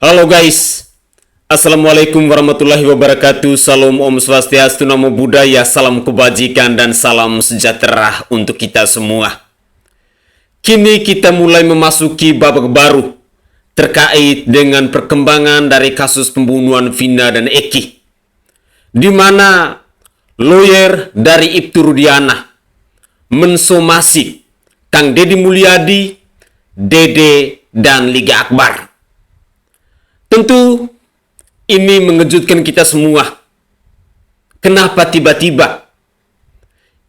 Halo guys, Assalamualaikum warahmatullahi wabarakatuh. Salam Om Swastiastu, Namo Buddhaya, salam kebajikan dan salam sejahtera untuk kita semua. Kini kita mulai memasuki babak baru terkait dengan perkembangan dari kasus pembunuhan Vina dan Eki, di mana lawyer dari Ibtu Rudiana mensomasi Kang Deddy Mulyadi, Dede, dan Liga Akbar. Tentu ini mengejutkan kita semua. Kenapa tiba-tiba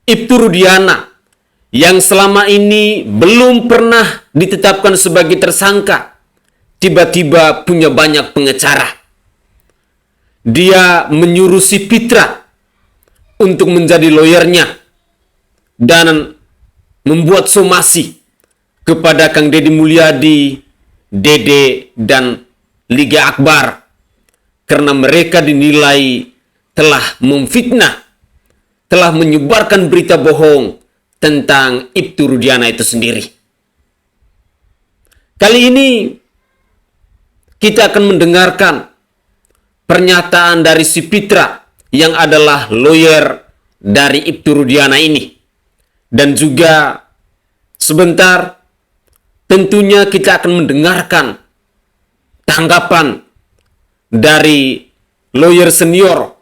Ibtu Rudiana yang selama ini belum pernah ditetapkan sebagai tersangka tiba-tiba punya banyak pengacara. Dia menyuruh si Pitra untuk menjadi lawyernya dan membuat somasi kepada Kang Deddy Mulyadi, Dede, dan Liga Akbar karena mereka dinilai telah memfitnah, telah menyebarkan berita bohong tentang Ibtu Rudiana itu sendiri. Kali ini kita akan mendengarkan pernyataan dari si Pitra yang adalah lawyer dari Ibtu Rudiana ini. Dan juga sebentar tentunya kita akan mendengarkan tanggapan dari lawyer senior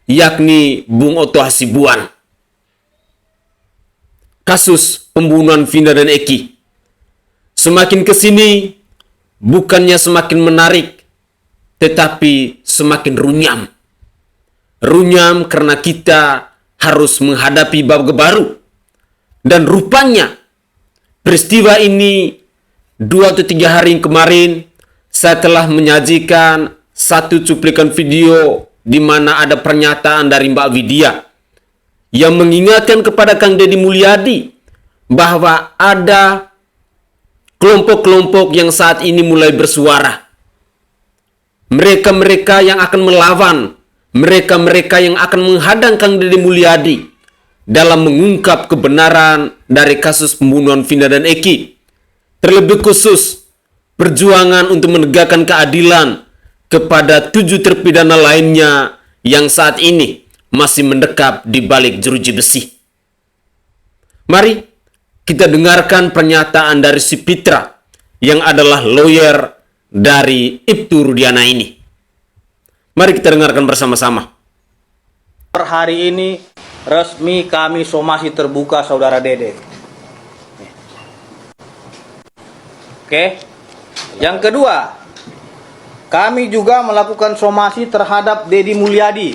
yakni Bung Otto Hasibuan. Kasus pembunuhan Vina dan Eki semakin kesini bukannya semakin menarik, tetapi semakin runyam. Runyam karena kita harus menghadapi babak baru. Dan rupanya peristiwa ini 2 atau 3 hari kemarin saya telah menyajikan satu cuplikan video di mana ada pernyataan dari Mbak Widya yang mengingatkan kepada Kang Deddy Mulyadi bahwa ada kelompok-kelompok yang saat ini mulai bersuara. Mereka-mereka yang akan melawan, mereka-mereka yang akan menghadang Kang Deddy Mulyadi dalam mengungkap kebenaran dari kasus pembunuhan Vina dan Eki. Terlebih khusus perjuangan untuk menegakkan keadilan kepada 7 terpidana lainnya yang saat ini masih mendekap di balik jeruji besi. Mari kita dengarkan pernyataan dari si Pitra yang adalah lawyer dari Ibtu Rudiana ini. Mari kita dengarkan bersama-sama. Per hari ini resmi kami somasi terbuka saudara Dede. Oke. Yang kedua, kami juga melakukan somasi terhadap Deddy Mulyadi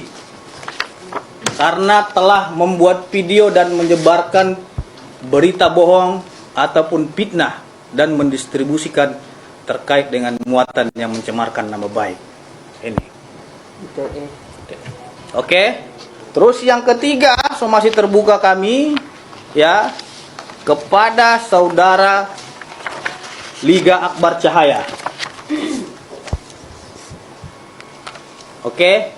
karena telah membuat video dan menyebarkan berita bohong ataupun fitnah dan mendistribusikan terkait dengan muatan yang mencemarkan nama baik. Ini. Oke. Terus yang ketiga, somasi terbuka kami ya kepada saudara Liga Akbar Cahaya. Oke.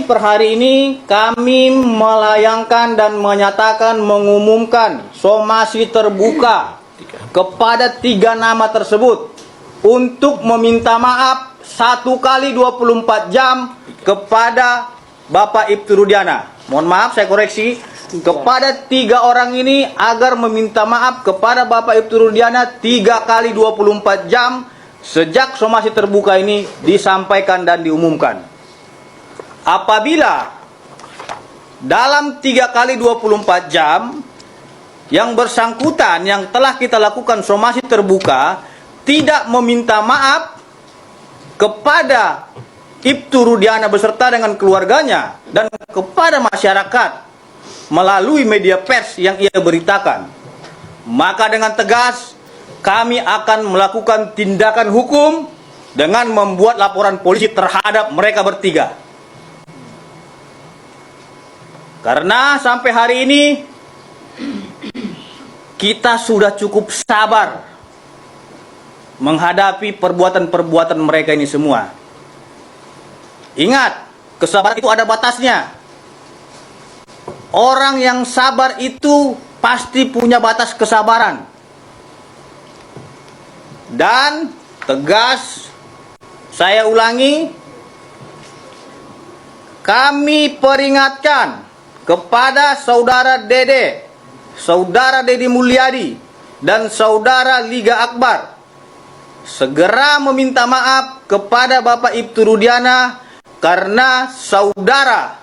Per hari ini kami melayangkan dan menyatakan mengumumkan somasi terbuka kepada 3 nama tersebut untuk meminta maaf 1 kali 24 jam kepada Bapak Ibtu Rudiana. Mohon maaf, saya koreksi. Kepada 3 orang ini agar meminta maaf kepada Bapak Ibtu Rudiana 3 kali 24 jam sejak somasi terbuka ini disampaikan dan diumumkan. Apabila dalam 3 kali 24 jam yang bersangkutan yang telah kita lakukan somasi terbuka tidak meminta maaf kepada Ibtu Rudiana beserta dengan keluarganya dan kepada masyarakat melalui media pers yang ia beritakan, maka dengan tegas kami akan melakukan tindakan hukum dengan membuat laporan polisi terhadap mereka bertiga. Karena sampai hari ini kita sudah cukup sabar menghadapi perbuatan-perbuatan mereka ini semua. Ingat, kesabaran itu ada batasnya. Orang yang sabar itu pasti punya batas kesabaran. dan tegas saya ulangi, kami peringatkan kepada saudara Dede, saudara Dedi Mulyadi, dan saudara Liga Akbar segera meminta maaf kepada Bapak Ibtu Rudiana karena saudara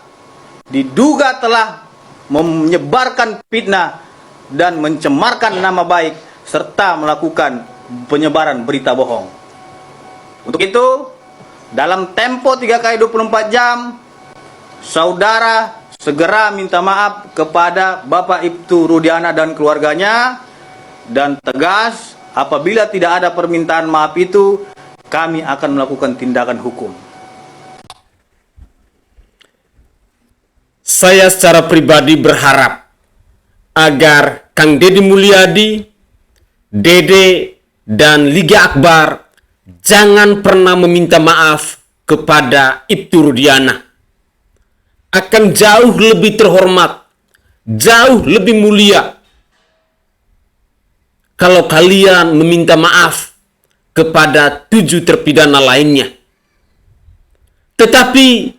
diduga telah menyebarkan fitnah dan mencemarkan nama baik serta melakukan penyebaran berita bohong. Untuk itu, dalam tempo 3 kali 24 jam, saudara segera minta maaf kepada Bapak Ibtu Rudiana dan keluarganya, dan tegas apabila tidak ada permintaan maaf itu, kami akan melakukan tindakan hukum. Saya secara pribadi berharap agar Kang Dedi Mulyadi, Dede, dan Liga Akbar jangan pernah meminta maaf kepada Ibtu Rudiana. Akan jauh lebih terhormat, jauh lebih mulia kalau kalian meminta maaf kepada 7 terpidana lainnya. Tetapi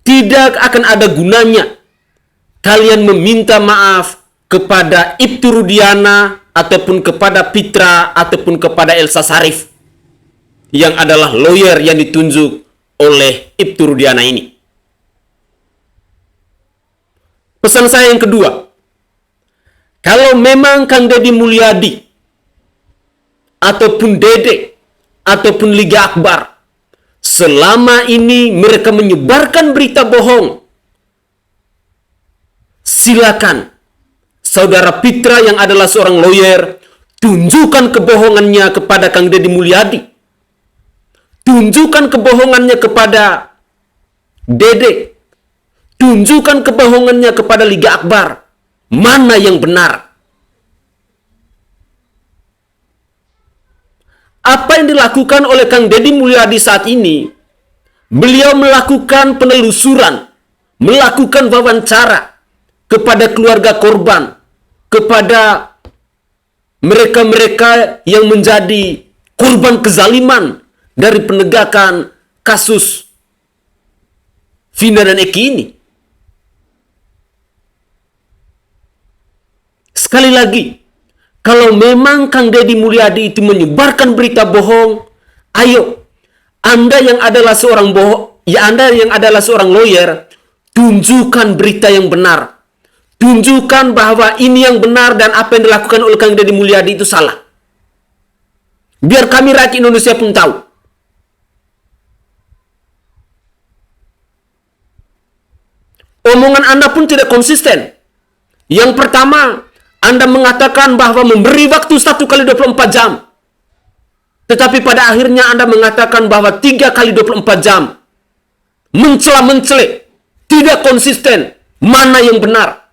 tidak akan ada gunanya kalian meminta maaf kepada Ibtu Rudiana ataupun kepada Pitra ataupun kepada Elsa Syarif yang adalah lawyer yang ditunjuk oleh Ibtu Rudiana ini. Pesan saya yang kedua, kalau memang Kang Dedi Mulyadi ataupun Dede ataupun Liga Akbar selama ini mereka menyebarkan berita bohong, silakan saudara Pitra yang adalah seorang lawyer tunjukkan kebohongannya kepada Kang Dedi Mulyadi. Tunjukkan kebohongannya kepada Dede. Tunjukkan kebohongannya kepada Liga Akbar. Mana yang benar? Apa yang dilakukan oleh Kang Dedi Mulyadi saat ini? Beliau melakukan penelusuran, melakukan wawancara kepada keluarga korban, kepada mereka-mereka yang menjadi korban kezaliman dari penegakan kasus Vina dan Eki ini. Sekali lagi, kalau memang Kang Dedi Mulyadi itu menyebarkan berita bohong, ayo, Anda yang adalah seorang Anda yang adalah seorang lawyer, tunjukkan berita yang benar. Tunjukkan bahwa ini yang benar dan apa yang dilakukan oleh Kang Dedi Mulyadi itu salah. Biar kami rakyat Indonesia pun tahu. Omongan Anda pun tidak konsisten. Yang pertama, Anda mengatakan bahwa memberi waktu 1 kali 24 jam. Tetapi pada akhirnya Anda mengatakan bahwa 3 kali 24 jam. Mencela-mencele. Tidak konsisten. Mana yang benar?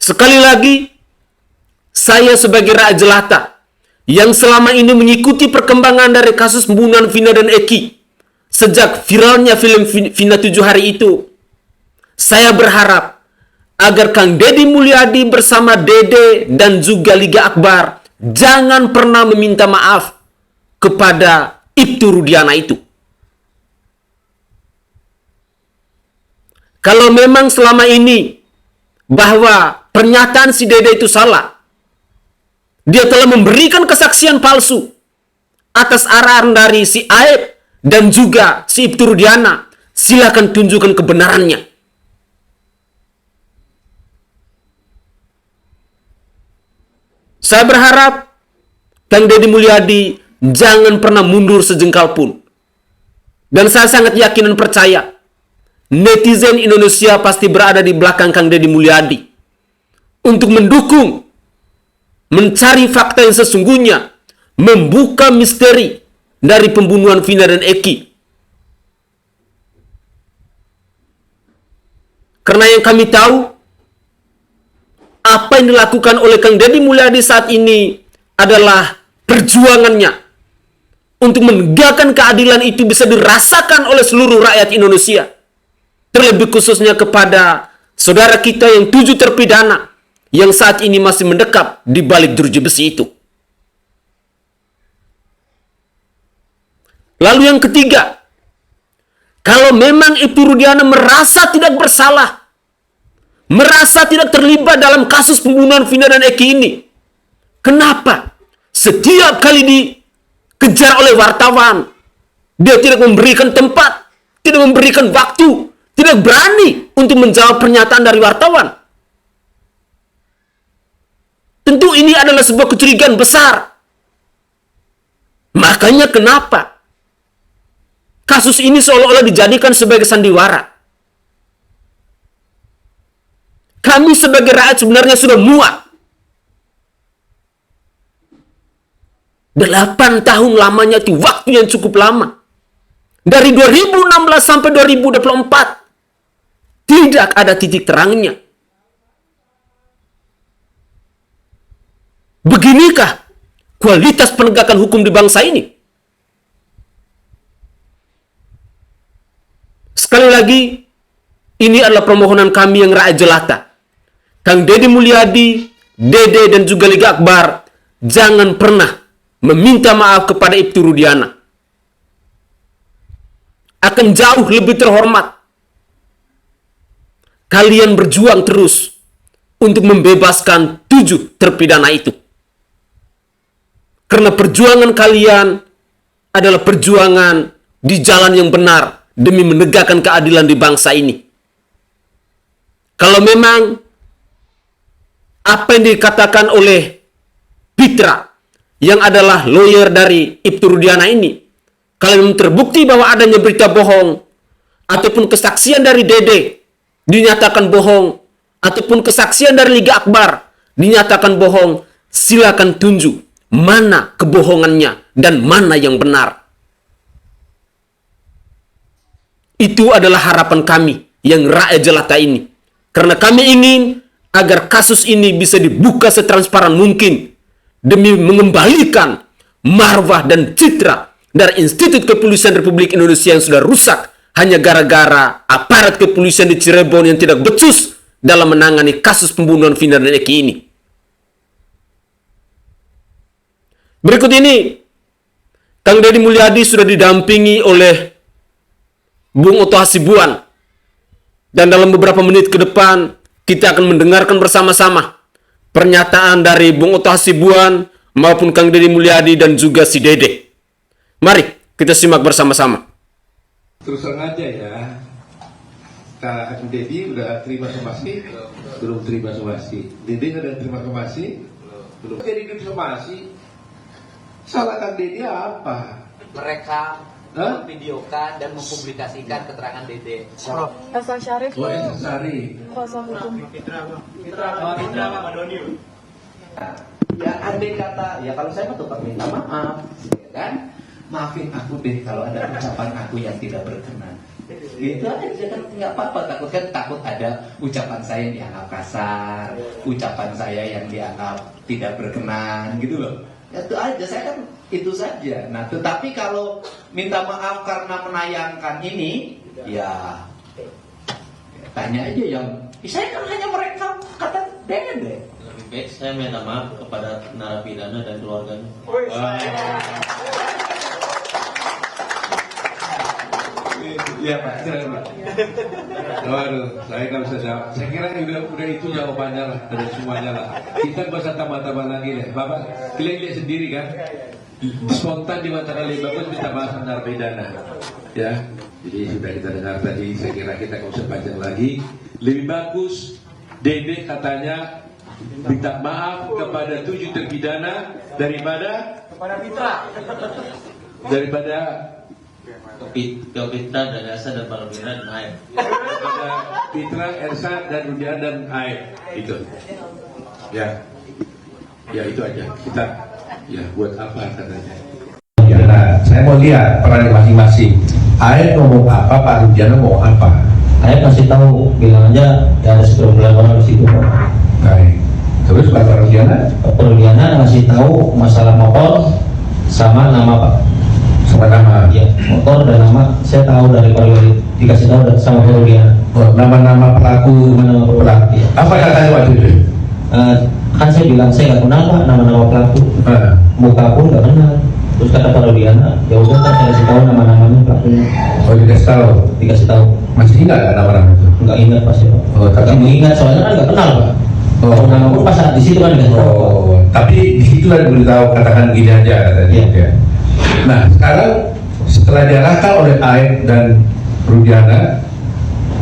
Sekali lagi, saya sebagai rakyat jelata yang selama ini mengikuti perkembangan dari kasus pembunuhan Vina dan Eki, sejak viralnya film Vina 7 hari itu, saya berharap agar Kang Dedi Mulyadi bersama Dede dan juga Liga Akbar jangan pernah meminta maaf kepada Ibtu Rudiana itu. Kalau memang selama ini bahwa pernyataan si Dede itu salah, dia telah memberikan kesaksian palsu atas arahan dari si Aib dan juga si Ibtu Rudiana, silakan tunjukkan kebenarannya. Saya berharap Kang Dedi Mulyadi jangan pernah mundur sejengkal pun. Dan saya sangat yakin dan percaya netizen Indonesia pasti berada di belakang Kang Dedi Mulyadi untuk mendukung, mencari fakta yang sesungguhnya, membuka misteri dari pembunuhan Vina dan Eki. Karena yang kami tahu, apa yang dilakukan oleh Kang Dedi Mulyadi saat ini adalah perjuangannya untuk menegakkan keadilan itu bisa dirasakan oleh seluruh rakyat Indonesia. Terlebih khususnya kepada saudara kita yang 7 terpidana, yang saat ini masih mendekap di balik jeruji besi itu. Lalu yang ketiga, kalau memang Ibtu Rudiana merasa tidak bersalah, merasa tidak terlibat dalam kasus pembunuhan Vina dan Eki ini, kenapa setiap kali dikejar oleh wartawan, dia tidak memberikan tempat, tidak memberikan waktu, tidak berani untuk menjawab pernyataan dari wartawan? Tentu ini adalah sebuah kecurigaan besar. Makanya kenapa kasus ini seolah-olah dijadikan sebagai sandiwara. Kami sebagai rakyat sebenarnya sudah muak. 8 tahun lamanya itu waktu yang cukup lama. Dari 2016 sampai 2024 tidak ada titik terangnya. Beginikah kualitas penegakan hukum di bangsa ini? Sekali lagi, ini adalah permohonan kami yang rakyat jelata. Kang Deddy Mulyadi, Dede, dan juga Liga Akbar, jangan pernah meminta maaf kepada Ibtu Rudiana. Akan jauh lebih terhormat kalian berjuang terus untuk membebaskan 7 terpidana itu. Karena perjuangan kalian adalah perjuangan di jalan yang benar demi menegakkan keadilan di bangsa ini. Kalau memang apa yang dikatakan oleh Pitra yang adalah lawyer dari Ibtu Rudiana ini, kalau memang terbukti bahwa adanya berita bohong ataupun kesaksian dari Dede dinyatakan bohong ataupun kesaksian dari Liga Akbar dinyatakan bohong, silakan tunjuk mana kebohongannya dan mana yang benar. Itu adalah harapan kami yang rakyat jelata ini. Karena kami ingin agar kasus ini bisa dibuka setransparan mungkin demi mengembalikan marwah dan citra dari Institut Kepolisian Republik Indonesia yang sudah rusak hanya gara-gara aparat kepolisian di Cirebon yang tidak becus dalam menangani kasus pembunuhan Vina dan Eki ini. Berikut ini, Kang Deddy Mulyadi sudah didampingi oleh Bung Oto Hasibuan. Dan dalam beberapa menit ke depan, kita akan mendengarkan bersama-sama pernyataan dari Bung Oto Hasibuan maupun Kang Deddy Mulyadi dan juga si Dede. Mari kita simak bersama-sama. Terus terang aja ya, Kang Deddy udah terima somasi? Belum terima somasi. Dede udah terima somasi? Belum. Jadi somasi, salah Kang Deddy apa? Merekam, memvideokan dan mempublikasikan keterangan Dede. Elsa Syarif. Oh, Elsa Syarif. Kuasa hukum. Fitra Pak Doni. Ya andai kata, ya kalau saya tukar minta maaf, ya kan? Maafin aku deh kalau ada ucapan aku yang tidak berkenan. Gitu aja kan, nggak apa-apa. Takut ada ucapan saya yang dianggap kasar, ucapan saya yang dianggap tidak berkenan, gitu loh. Itu aja, saya kan itu saja. Nah, tetapi kalau minta maaf karena menayangkan ini, ya tanya aja yang saya kan hanya merekam kata Dede. Lebih baik saya minta maaf kepada narapidana dan keluarganya. Iya Pak, silakan Pak. Waduh, saya nggak bisa jawab. Saya kira udah itu jawabannya lah, dari semuanya lah. Kita nggak usah tambah-tambah lagi deh. Bapak, kalian lihat sendiri kan? Spontan di mata kalian bagus minta maaf narapidana. Ya, jadi sudah kita dengar tadi. Saya kira kita nggak usah panjang lagi. Lebih bagus Dede katanya minta maaf kepada 7 terpidana daripada Ke Fitra dan Elsa dan Pak Rudiana dan Aib. kepada Fitra, Elsa, dan Rudiana dan Aib. Itu. Ya. Ya itu aja. Kita ya buat apa katanya. Ya, nah, saya mau lihat peran masing-masing. Aib ngomong apa, Pak Rudiana ngomong apa. Aib kasih tahu, bilang aja ada 19 orang di situ. Baik. Terus Pak Rudiana? Pak Rudiana ngasih tahu masalah motor sama nama Pak. Sama nama. Iya, motor dan nama saya tahu dari Pak Rudiana, dikasih tahu sama Pak Rudiana. Oh, nama-nama pelaku. Nama pelaku. Iya. Apa katanya waktu itu? Kan saya bilang saya nggak kenal Pak nama-nama pelaku, muka pun nggak kenal. Terus kata Pak Rodiana, ya udah kan saya kasih tahu nama-namanya pelakunya. Oh, Dikasih tahu. masih ingat nggak nama-nama itu? Nggak ingat Pak siapa. Oh, tapi Nggak mengingat soalnya kan nggak kenal Pak. Oh. Kalau nama pun pas saat di situ kan dikasih tahu. Pak. Oh, tapi di situ lah diberitahu, katakan gini aja katanya. Iya. Ya. Nah, sekarang setelah diarahkan oleh Aib dan Rudiana,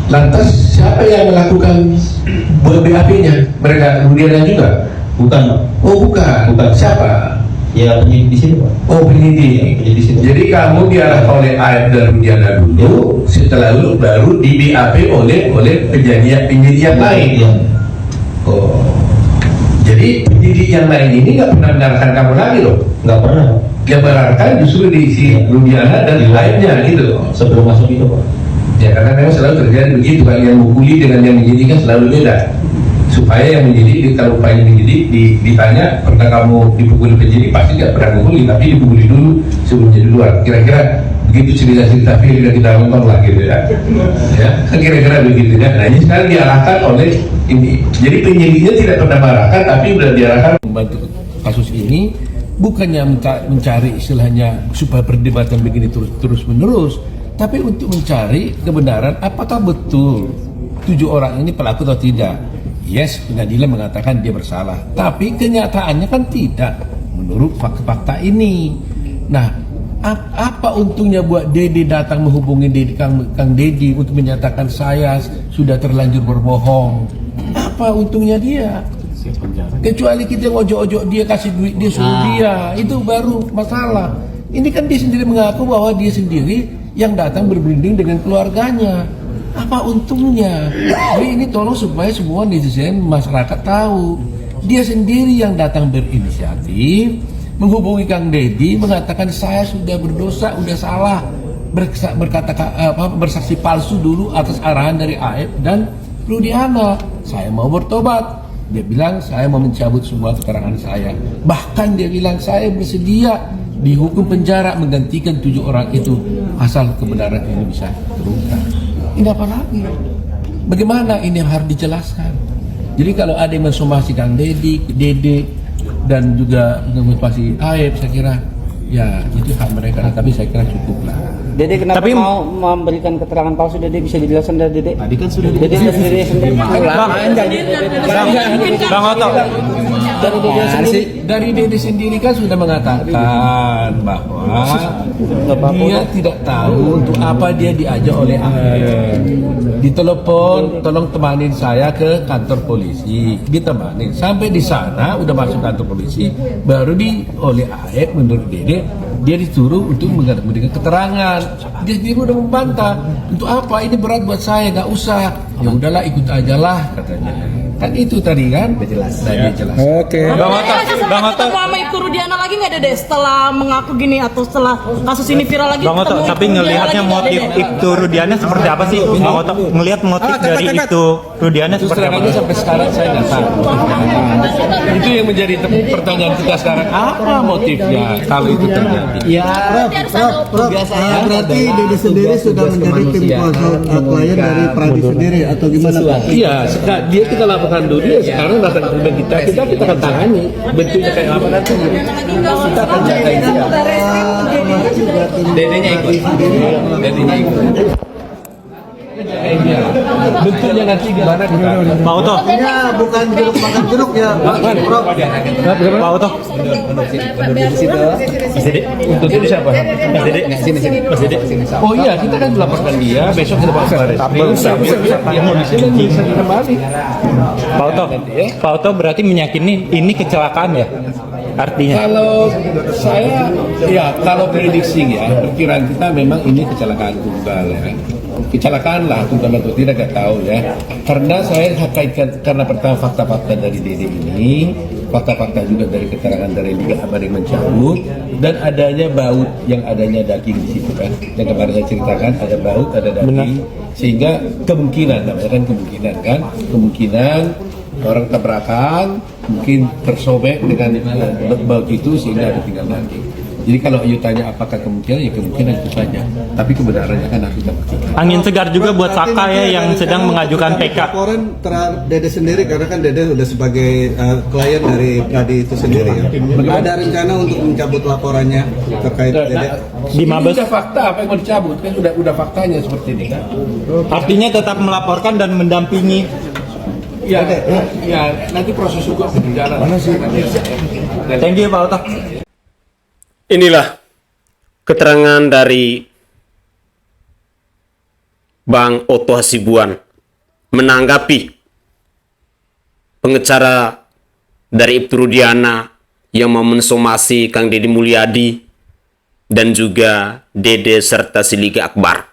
lantas siapa yang melakukan buat BAP-nya? Mereka Rudiana juga? Bukan Pak. Oh, bukan. Bukan. Siapa? Ya penyidik di situ Pak. Oh, penyidik. Penyidik di situ. Jadi kamu diarahkan oleh Aib dan Rudiana dulu, setelah itu baru di BAP oleh penyidik yang lain. Iya. Oh, jadi penyidik yang lain ini nggak pernah mengarahkan kamu lagi loh. Nggak pernah Pak. Yang mengarahkan justru di si Rudiana dan lainnya gitu. Sebelum masuk itu Pak. Ya karena memang selalu terjadi begitu kan, yang mukuli dengan yang menyidik kan selalu beda. Supaya yang menyidik, kalau upaya menyidik ditanya pernah kamu dipukuli penyidik, pasti nggak pernah mukuli, tapi dipukuli dulu sebelum jadi luar. Kira-kira begitu cerita-cerita film yang kita nonton lah gitu ya. Ya, kan kira-kira begitu ya. Nah ini sekarang diarahkan oleh ini. Jadi penyidiknya tidak pernah marahkan, tapi sudah diarahkan membantu kasus ini bukannya mencari istilahnya supaya perdebatan begini terus menerus, tapi untuk mencari kebenaran apakah betul 7 orang ini pelaku atau tidak. Yes, pengadilan mengatakan dia bersalah, tapi kenyataannya kan tidak menurut fakta-fakta ini. Nah, apa untungnya buat Dede datang menghubungi Kang Dedi untuk menyatakan saya sudah terlanjur berbohong? Apa untungnya dia? Kecuali kita ngojok-ojok dia, kasih duit dia, suruh dia, itu baru masalah. Ini kan dia sendiri mengaku bahwa dia sendiri yang datang berberunding dengan keluarganya. Apa untungnya? Jadi ini tolong supaya semua netizen masyarakat tahu dia sendiri yang datang berinisiatif menghubungi Kang Dedi mengatakan saya sudah berdosa, sudah salah, bersaksi palsu dulu atas arahan dari Aib dan Rudiana. Saya mau bertobat. Dia bilang saya mau mencabut semua keterangan saya. Bahkan dia bilang saya bersedia dihukum penjara menggantikan 7 orang itu asal kebenaran ini bisa terungkap. Ini apa lagi? Bagaimana ini harus dijelaskan? Jadi kalau ada yang mensomasi Kang Dedi, Dede, dan juga mengumpulkan Aib, saya kira ya itu hak mereka. Tapi saya kira cukup lah. Dede kenapa mau memberikan keterangan palsu? Dede bisa dijelaskan dari Dede? Tadi kan sudah Dede sendiri. Bang Oto. Dari Dede sendiri kan sudah mengatakan bahwa dia tidak tahu untuk apa dia diajak oleh Aib. Ditelepon, tolong temanin saya ke kantor polisi. Ditemanin sampai di sana udah masuk kantor polisi, baru oleh Aib menurut Dede dia disuruh untuk memberikan keterangan. Dia sendiri udah membantah. Untuk apa? Ini berat buat saya, nggak usah. Ya udahlah, ikut aja lah katanya. Kan itu tadi kan? Udah jelas. Jelas. Oke. Bang Oto sama Ibtu Rudiana lagi nggak ada deh setelah mengaku gini atau setelah kasus ini viral lagi. Bang Oto, tapi ngelihatnya motif Ibtu Rudiana seperti apa sih? Bang Oto, ngelihat motif dari Ibtu Rudiana Terus seperti terang apa? aja sampai sekarang saya nggak tahu. Itu yang menjadi pertanyaan kita sekarang. Apa motifnya kalau itu terjadi? Biasanya berarti Dede sendiri sudah menjadi tim kuasa klien dari Pradi sendiri atau gimana Pak? Iya, dia kita laporkan dulu ya. Sekarang datang ke rumah kita akan tangani. Bentuknya kayak apa nanti? Kita akan jaga itu. Dedenya ikut. Bentuknya nanti gimana kita? Pak Oto, Ya bukan jeruk makan jeruk ya. Pak Oto. Mas Dede, Untuk itu siapa? Mas Dede, Mas Dede. Oh iya, kita kan laporkan dia. Besok kita bawa ke baris. Yang mau di sini bisa kembali. Pak Oto berarti meyakini ini kecelakaan ya? Artinya? Kalau saya, ya kalau prediksi ya, perkiraan kita memang ini kecelakaan tunggal ya. Kecelakaan lah, tunggal atau tidak gak tahu ya. Karena saya kaitkan, karena pertama fakta-fakta dari Dede ini, fakta-fakta juga dari keterangan dari Liga Abadi mencabut, dan adanya baut yang adanya daging di situ kan. Yang kemarin saya ceritakan ada baut, ada daging, sehingga kemungkinan, namanya kan kemungkinan orang tabrakan mungkin tersobek dengan baut itu sehingga ada tinggal daging. Jadi kalau Ayu tanya apakah kemungkinan, ya kemungkinan itu saja. Tapi kebenarannya kan harus kita buktikan. Angin segar juga buat Saka ya yang sedang mengajukan PK. Laporan terhadap Dede sendiri karena kan Dede udah sebagai klien dari Pradi itu sendiri ya. Ada rencana untuk mencabut laporannya terkait Dede. Di Mabes. Ini fakta, apa yang mau dicabut? Kan udah faktanya seperti ini kan. Artinya tetap melaporkan dan mendampingi. Ya, nanti proses hukum berjalan. Mana sih? Thank you Pak Oto. Inilah keterangan dari Bang Oto Hasibuan menanggapi pengacara dari Ibtu Rudiana yang mau mensomasi Kang Deddy Mulyadi dan juga Dede serta si Liga Akbar.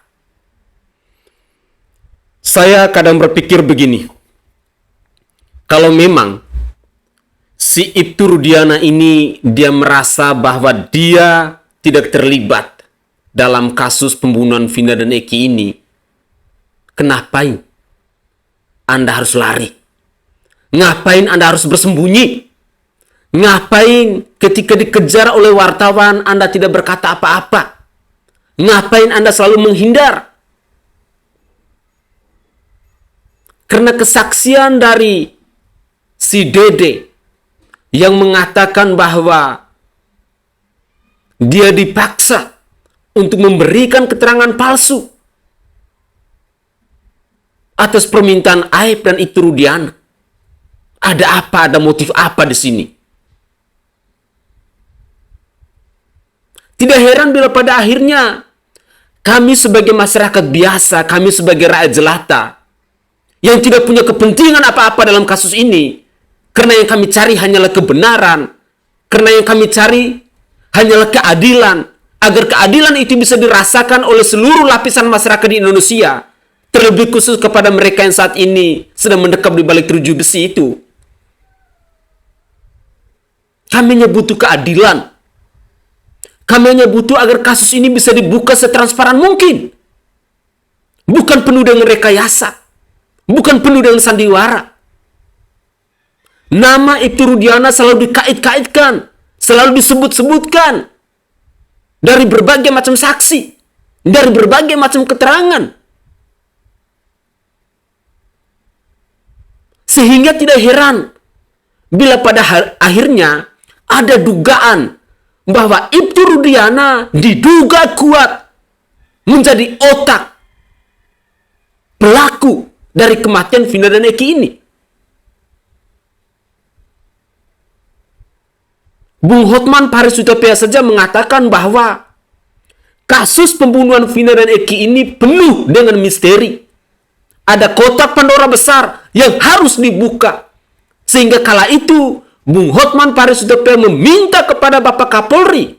Saya kadang berpikir begini, kalau memang si Ibtu Rudiana ini dia merasa bahwa dia tidak terlibat dalam kasus pembunuhan Vina dan Eki ini, kenapa Anda harus lari? Ngapain Anda harus bersembunyi? Ngapain ketika dikejar oleh wartawan Anda tidak berkata apa-apa? Ngapain Anda selalu menghindar? Karena kesaksian dari si Dede yang mengatakan bahwa dia dipaksa untuk memberikan keterangan palsu atas permintaan Aib dan Ibtu Rudiana. Ada apa? Ada motif apa di sini? Tidak heran bila pada akhirnya kami sebagai masyarakat biasa, kami sebagai rakyat jelata yang tidak punya kepentingan apa-apa dalam kasus ini, karena yang kami cari hanyalah kebenaran, karena yang kami cari hanyalah keadilan, agar keadilan itu bisa dirasakan oleh seluruh lapisan masyarakat di Indonesia, terlebih khusus kepada mereka yang saat ini sedang mendekam di balik jeruji besi itu. Kami hanya butuh keadilan. Kami hanya butuh agar kasus ini bisa dibuka setransparan mungkin. Bukan penuh dengan rekayasa. Bukan penuh dengan sandiwara. Nama Ibtu Rudiana selalu dikait-kaitkan, selalu disebut-sebutkan dari berbagai macam saksi, dari berbagai macam keterangan. Sehingga tidak heran bila pada akhirnya ada dugaan bahwa Ibtu Rudiana diduga kuat menjadi otak pelaku dari kematian Vina dan Eki ini. Bung Hotman Paris Hutapea saja mengatakan bahwa kasus pembunuhan Vina dan Eki ini penuh dengan misteri. Ada kotak Pandora besar yang harus dibuka. Sehingga kala itu Bung Hotman Paris Hutapea meminta kepada Bapak Kapolri,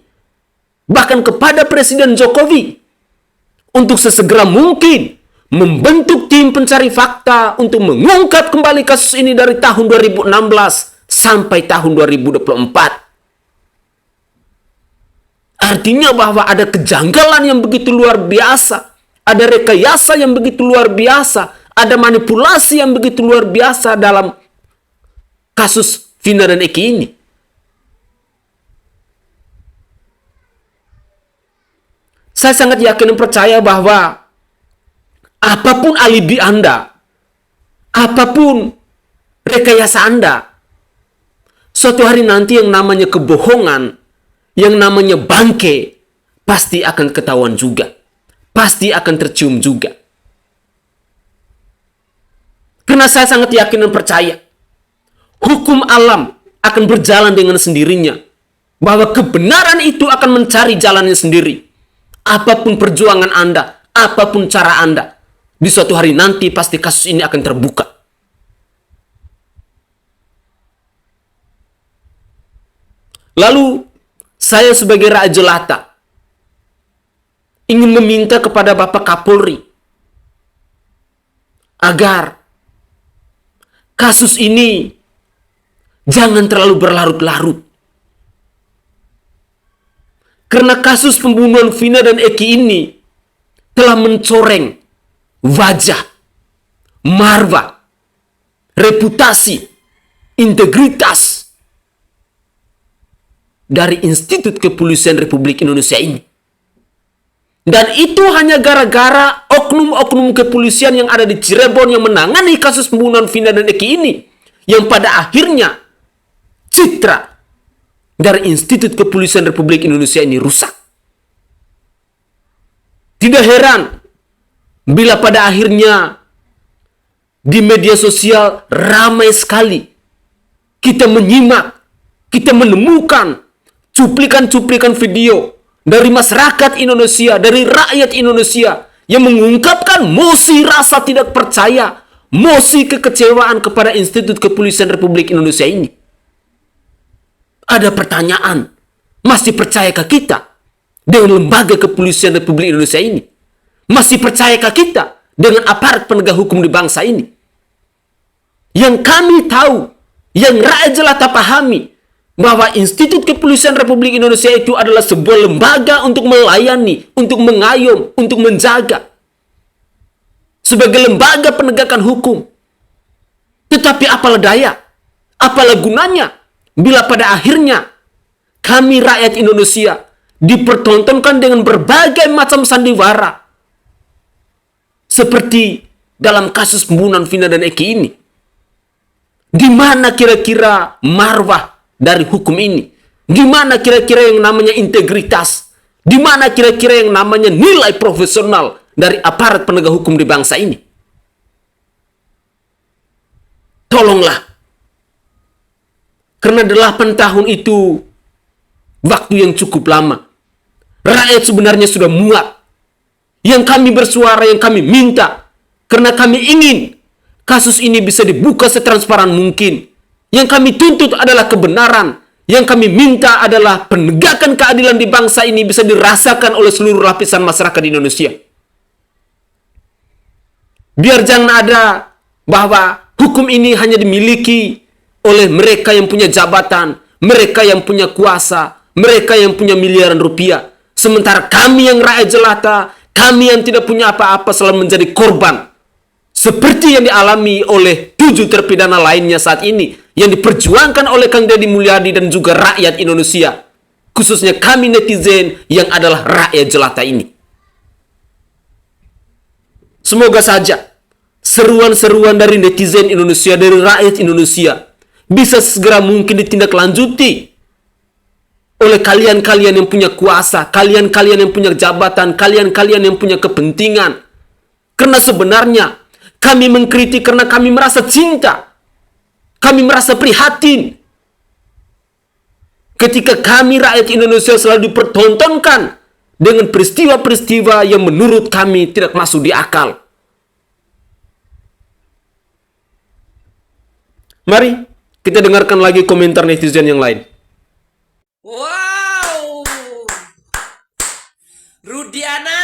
bahkan kepada Presiden Jokowi, untuk sesegera mungkin membentuk tim pencari fakta untuk mengungkap kembali kasus ini dari tahun 2016 sampai tahun 2024. Artinya bahwa ada kejanggalan yang begitu luar biasa, ada rekayasa yang begitu luar biasa, ada manipulasi yang begitu luar biasa dalam kasus Vina dan Eki ini. Saya sangat yakin dan percaya bahwa apapun alibi Anda, apapun rekayasa Anda, suatu hari nanti yang namanya kebohongan, yang namanya bangke, pasti akan ketahuan juga. Pasti akan tercium juga. Karena saya sangat yakin dan percaya, hukum alam akan berjalan dengan sendirinya. Bahwa kebenaran itu akan mencari jalannya sendiri. Apapun perjuangan Anda, apapun cara Anda, di suatu hari nanti pasti kasus ini akan terbuka. Lalu, saya sebagai rakyat jelata ingin meminta kepada Bapak Kapolri agar kasus ini jangan terlalu berlarut-larut. Karena kasus pembunuhan Vina dan Eki ini telah mencoreng wajah, marwah, reputasi, integritas dari Institut Kepolisian Republik Indonesia ini. Dan itu hanya gara-gara oknum-oknum kepolisian yang ada di Cirebon yang menangani kasus pembunuhan Vina dan Eki ini, yang pada akhirnya citra dari Institut Kepolisian Republik Indonesia ini rusak. Tidak heran bila pada akhirnya di media sosial ramai sekali kita menyimak, kita menemukan cuplikan-cuplikan video dari masyarakat Indonesia, dari rakyat Indonesia yang mengungkapkan mosi rasa tidak percaya, mosi kekecewaan kepada Institut Kepolisian Republik Indonesia ini. Ada pertanyaan, masih percayakah kita dengan lembaga kepolisian Republik Indonesia ini? Masih percayakah kita dengan aparat penegak hukum di bangsa ini? Yang kami tahu, yang rakyat jelata pahami, bahwa Institut Kepolisian Republik Indonesia itu adalah sebuah lembaga untuk melayani, untuk mengayom, untuk menjaga. Sebagai lembaga penegakan hukum. Tetapi apalah daya, apalah gunanya, bila pada akhirnya kami rakyat Indonesia dipertontonkan dengan berbagai macam sandiwara. Seperti dalam kasus pembunuhan Vina dan Eki ini. Di mana kira-kira marwah dari hukum ini? Di mana kira-kira yang namanya integritas? Di mana kira-kira yang namanya nilai profesional dari aparat penegak hukum di bangsa ini? Tolonglah. Karena 8 tahun itu waktu yang cukup lama. Rakyat sebenarnya sudah muak. Yang kami bersuara, yang kami minta, karena kami ingin kasus ini bisa dibuka setransparan mungkin. Yang kami tuntut adalah kebenaran. Yang kami minta adalah penegakan keadilan di bangsa ini bisa dirasakan oleh seluruh lapisan masyarakat di Indonesia. Biar jangan ada bahwa hukum ini hanya dimiliki oleh mereka yang punya jabatan, mereka yang punya kuasa, mereka yang punya miliaran rupiah. Sementara kami yang rakyat jelata, kami yang tidak punya apa-apa selalu menjadi korban. Seperti yang dialami oleh 7 terpidana lainnya saat ini, yang diperjuangkan oleh Kang Deddy Mulyadi dan juga rakyat Indonesia. Khususnya kami netizen yang adalah rakyat jelata ini. Semoga saja seruan-seruan dari netizen Indonesia, dari rakyat Indonesia, bisa segera mungkin ditindaklanjuti oleh kalian-kalian yang punya kuasa, kalian-kalian yang punya jabatan, kalian-kalian yang punya kepentingan. Karena sebenarnya kami mengkritik karena kami merasa cinta. Kami merasa prihatin. Ketika kami rakyat Indonesia selalu dipertontonkan dengan peristiwa-peristiwa yang menurut kami tidak masuk di akal. Mari kita dengarkan lagi komentar netizen yang lain. Wow, Rudiana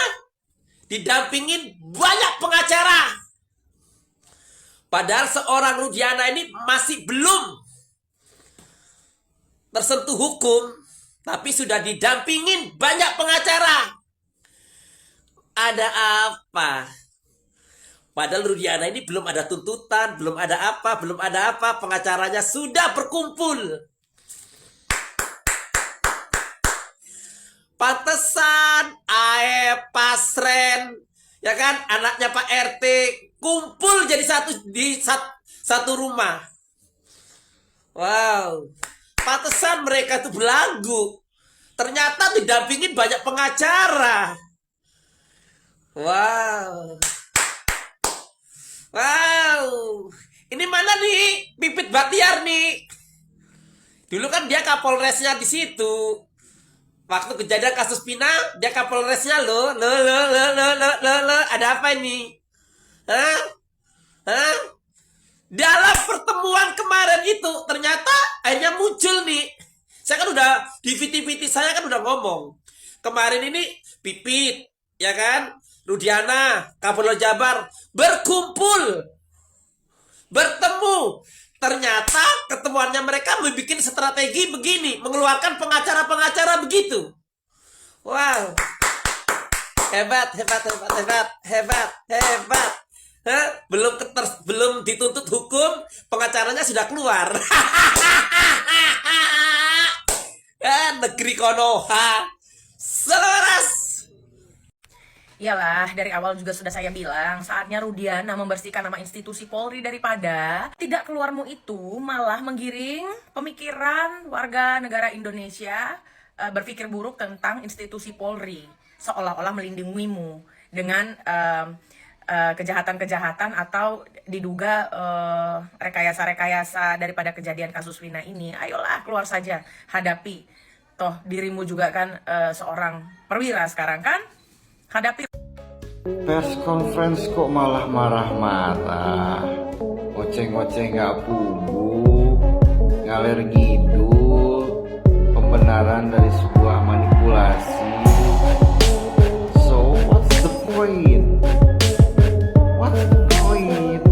didampingin banyak pengacara. Padahal seorang Rudiana ini masih belum tersentuh hukum, tapi sudah didampingin banyak pengacara. Ada apa? Padahal Rudiana ini belum ada tuntutan, belum ada apa, pengacaranya sudah berkumpul. Pantesan Aep, Pasren, ya kan, anaknya Pak RT kumpul jadi satu rumah. Wow, pantesan mereka tuh belagu. Ternyata didampingin banyak pengacara. Wow, ini mana nih Pipit Batiar nih? Dulu kan dia kapolresnya di situ. Waktu kejadian kasus Vina, dia kapolresnya loh. Ada apa ini? Dalam pertemuan kemarin itu ternyata akhirnya muncul nih. Saya kan udah di VT saya kan udah ngomong. Kemarin ini Pipit, ya kan? Rudiana, Kapolda Jabar berkumpul, bertemu. Ternyata ketemuannya mereka membuat strategi begini, mengeluarkan pengacara-pengacara begitu. Wow, hebat. Belum dituntut hukum, pengacaranya sudah keluar. negeri kono. Ha. Selaras. Iyalah, dari awal juga sudah saya bilang, saatnya Rudiana membersihkan nama institusi Polri daripada tidak keluarmu itu malah menggiring pemikiran warga negara Indonesia berpikir buruk tentang institusi Polri, seolah-olah melindungimu dengan kejahatan-kejahatan atau diduga rekayasa-rekayasa daripada kejadian kasus Vina ini. Ayolah, keluar saja, hadapi. Toh dirimu juga kan seorang perwira sekarang kan? Hadapi. Pers conference kok malah marah-marah, ngoceh-ngoceh gak pugu, ngalir ngidul, pembenaran dari sebuah manipulasi. So what's the point? What's the point?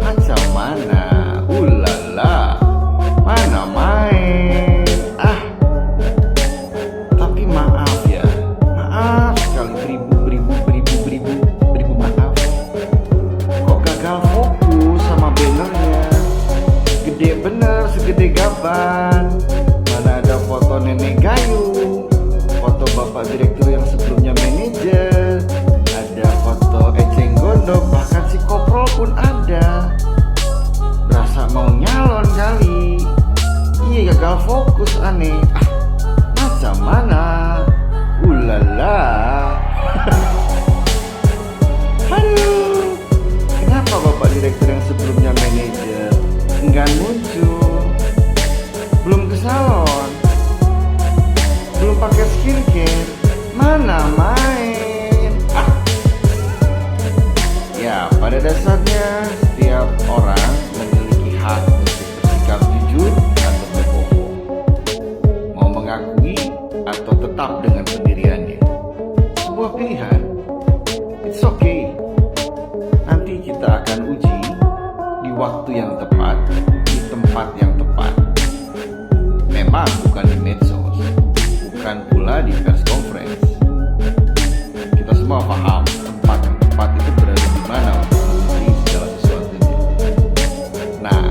Macam mana? Ulala, mana main? Tapi maaf ya, maaf sekali, beribu maaf. Kok gagal fokus sama bannernya? Gede bener, segede gaban. Mana ada foto nenek gayung, foto bapak direktur yang sebelumnya manajer, ada foto eceng gondok, bahkan si koprol pun ada. Berasa mau nyalon kali. Iya, gagal fokus aneh. Macam mana? Ulala. Aduh, kenapa bapak direktur yang sebelumnya manajer enggan muncul? Belum ke salon, belum pakai skincare, mana main? Ya, pada dasarnya setiap orang memiliki hak untuk bersikap jujur atau berbohong, mau mengakui atau tetap dengan pendiriannya. Sebuah pilihan. It's okay. Nanti kita akan uji di waktu yang tepat, di tempat yang tepat. Memang bukan di medsos, bukan pula di press conference. Kita semua paham tempat yang tepat itu berada di mana untuk menguji segala sesuatunya. Nah,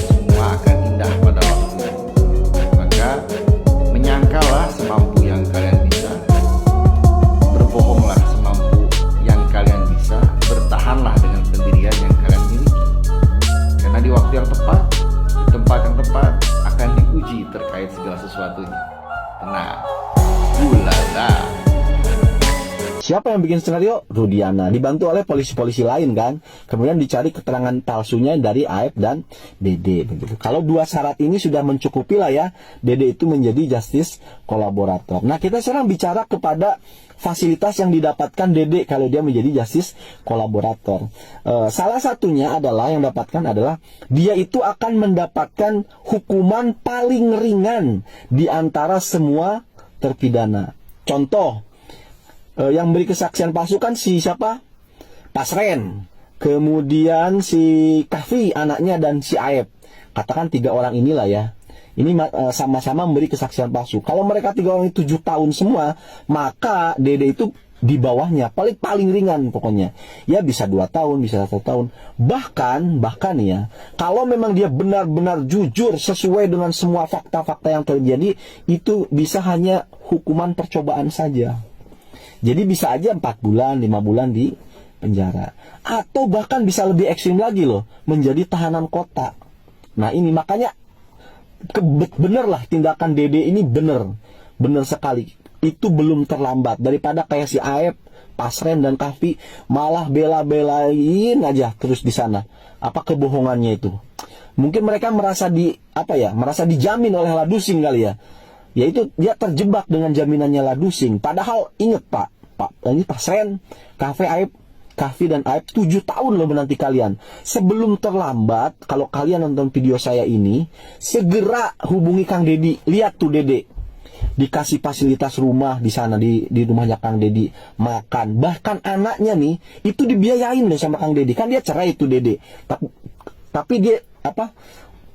semua akan indah pada waktunya. Maka menyangkalah semampu yang kalian bisa, berbohonglah semampu yang kalian bisa, bertahanlah dengan pendirian yang kalian miliki. Karena di waktu yang tepat, di tempat yang tepat, akan diuji terkait segala sesuatunya. Tenang, ulala. Siapa yang bikin skenario? Rudiana, dibantu oleh polisi-polisi lain kan. Kemudian dicari keterangan palsunya dari Aep dan Dede begitu. Kalau dua syarat ini sudah mencukupi lah ya, Dede itu menjadi justice kolaborator. Nah, kita sekarang bicara kepada fasilitas yang didapatkan Dede kalau dia menjadi justice kolaborator. Salah satunya adalah yang dapatkan adalah dia itu akan mendapatkan hukuman paling ringan di antara semua terpidana. Contoh, yang beri kesaksian palsu kan si siapa? Pasren. Kemudian si Kahfi anaknya dan si Aep. Katakan 3 orang inilah ya. Ini sama-sama memberi kesaksian palsu. Kalau mereka 3 orang itu 7 tahun semua, maka Dede itu di bawahnya paling ringan pokoknya. Ya bisa 2 tahun, bisa 1 tahun. Bahkan ya, kalau memang dia benar-benar jujur sesuai dengan semua fakta-fakta yang terjadi, itu bisa hanya hukuman percobaan saja. Jadi bisa aja 4 bulan, 5 bulan di penjara. Atau bahkan bisa lebih ekstrim lagi loh, menjadi tahanan kota. Nah ini makanya bener lah tindakan Dede ini bener sekali. Itu belum terlambat daripada kayak si Aep, Pasren dan Kahfi malah bela-belain aja terus di sana. Apa kebohongannya itu? Mungkin mereka merasa merasa dijamin oleh Ladusing kali ya. Yaitu dia terjebak dengan jaminannya Ladusing. Padahal inget Pak, ini Pasren, Kahfi dan Aep 7 tahun loh menanti kalian. Sebelum terlambat, kalau kalian nonton video saya ini, segera hubungi Kang Dedi. Lihat tuh Dede, dikasih fasilitas rumah di sana, di rumahnya Kang Dedi, makan. Bahkan anaknya nih, itu dibiayain loh sama Kang Dedi. Kan dia cerai itu Dede. Tapi dia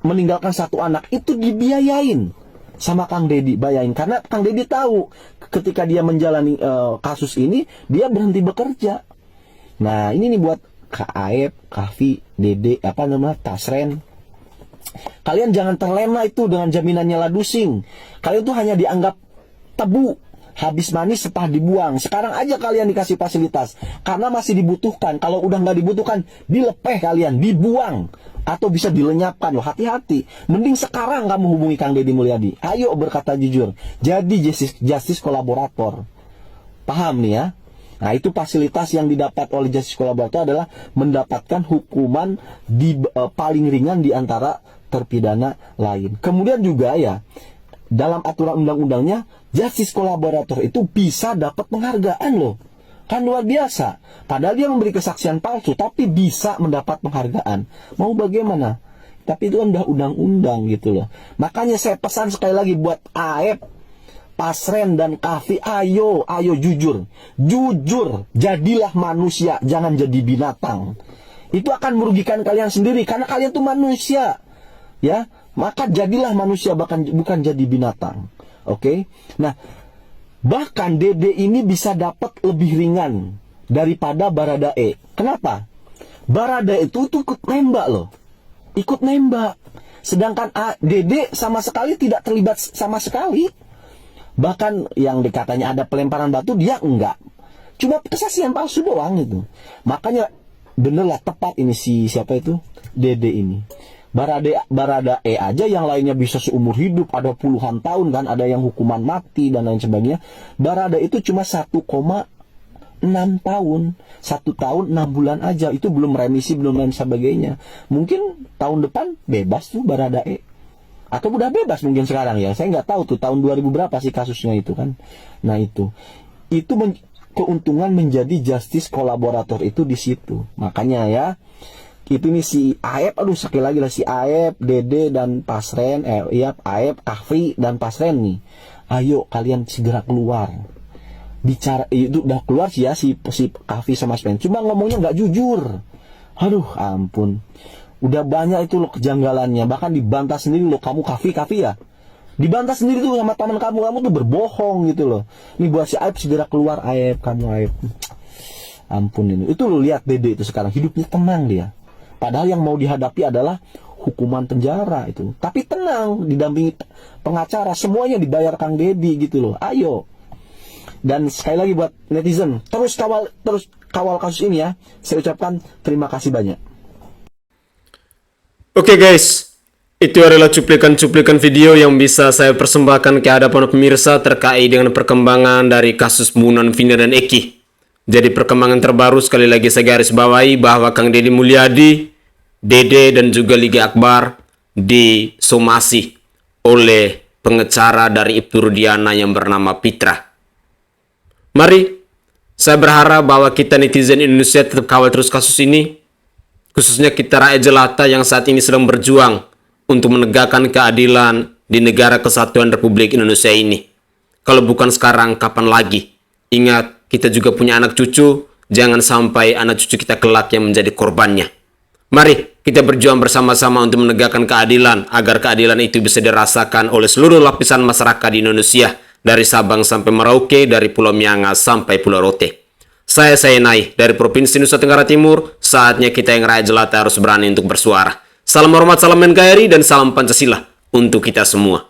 meninggalkan 1 anak, itu dibiayain sama Kang Dedi, bayangin. Karena Kang Dedi tahu ketika dia menjalani kasus ini, dia berhenti bekerja. Nah ini nih buat Kak Aep, Kahfi, Dede, Tasren. Kalian jangan terlena itu dengan jaminannya ladusing. Kalian tuh hanya dianggap tebu, habis manis sepah dibuang. Sekarang aja kalian dikasih fasilitas karena masih dibutuhkan. Kalau udah nggak dibutuhkan, dilepeh kalian, dibuang atau bisa dilenyapkan. Loh, hati-hati. Mending sekarang kamu hubungi Kang Deddy Mulyadi. Ayo berkata jujur. Jadi justice kolaborator. Paham nih ya? Nah, itu fasilitas yang didapat oleh justice kolaborator adalah mendapatkan hukuman paling ringan di antara terpidana lain. Kemudian juga ya, dalam aturan undang-undangnya, justice kolaborator itu bisa dapat penghargaan loh. Kan luar biasa. Padahal dia memberi kesaksian palsu, tapi bisa mendapat penghargaan. Mau bagaimana? Tapi itu udah undang-undang gitu loh. Makanya saya pesan sekali lagi buat Aep, Pasren dan Kavi, ayo jujur. Jujur, jadilah manusia, jangan jadi binatang. Itu akan merugikan kalian sendiri, karena kalian tuh manusia. Ya, maka jadilah manusia, bukan jadi binatang. Oke? Nah, bahkan Dede ini bisa dapat lebih ringan daripada Baradae. Kenapa? Baradae itu ikut nembak loh. Ikut nembak. Sedangkan Dede sama sekali tidak terlibat sama sekali. Bahkan yang dikatanya ada pelemparan batu, dia enggak. Cuma kesaksian palsu doang itu. Makanya benerlah tepat ini siapa itu? Dede ini. Baradae aja yang lainnya bisa seumur hidup, ada puluhan tahun kan, ada yang hukuman mati dan lain sebagainya. Baradae itu cuma 1,6 tahun, 1 tahun 6 bulan aja, itu belum remisi, belum lain sebagainya. Mungkin tahun depan bebas tuh Baradae, atau udah bebas mungkin sekarang ya, saya nggak tahu tuh tahun 2000 berapa sih kasusnya itu kan. Nah itu keuntungan menjadi justice kolaborator itu di situ. Makanya ya, itu nih si Aep, aduh sekali lagi lah si Aep, Dede dan Pasren, Aep, Kahvi dan Pasren nih. Ayo kalian segera keluar. Bicara itu udah keluar sih ya si Kahvi sama Pasren. Cuma ngomongnya nggak jujur. Aduh ampun. Udah banyak itu loh kejanggalannya. Bahkan dibantah sendiri loh, kamu Kahvi ya. Dibantah sendiri tuh sama teman kamu tuh berbohong gitu loh. Ini buat si Aep segera keluar, Aep, kamu Aep. Ampun ini. Itu lo lihat Dede itu sekarang hidupnya tenang dia. Padahal yang mau dihadapi adalah hukuman penjara itu. Tapi tenang, didampingi pengacara, semuanya dibayar Kang Deddy gitu loh. Ayo. Dan sekali lagi buat netizen, terus kawal kasus ini ya. Saya ucapkan terima kasih banyak. Oke guys, itu adalah cuplikan-cuplikan video yang bisa saya persembahkan ke hadapan pemirsa terkait dengan perkembangan dari kasus pembunuhan Vina dan Eki. Jadi perkembangan terbaru sekali lagi saya garis bawahi bahwa Kang Deddy Mulyadi, Dede dan juga Liga Akbar disomasi oleh pengacara dari Ibtu Rudiana yang bernama Pitra. Mari, saya berharap bahwa kita netizen Indonesia tetap kawal terus kasus ini, khususnya kita rakyat jelata yang saat ini sedang berjuang untuk menegakkan keadilan di negara kesatuan Republik Indonesia ini. Kalau bukan sekarang, kapan lagi? Ingat, kita juga punya anak cucu, jangan sampai anak cucu kita kelak yang menjadi korbannya. Mari kita berjuang bersama-sama untuk menegakkan keadilan, agar keadilan itu bisa dirasakan oleh seluruh lapisan masyarakat di Indonesia, dari Sabang sampai Merauke, dari Pulau Miangas sampai Pulau Rote. Saya Nai dari Provinsi Nusa Tenggara Timur, saatnya kita yang rakyat jelata harus berani untuk bersuara. Salam hormat, salam NKRI, dan salam Pancasila untuk kita semua.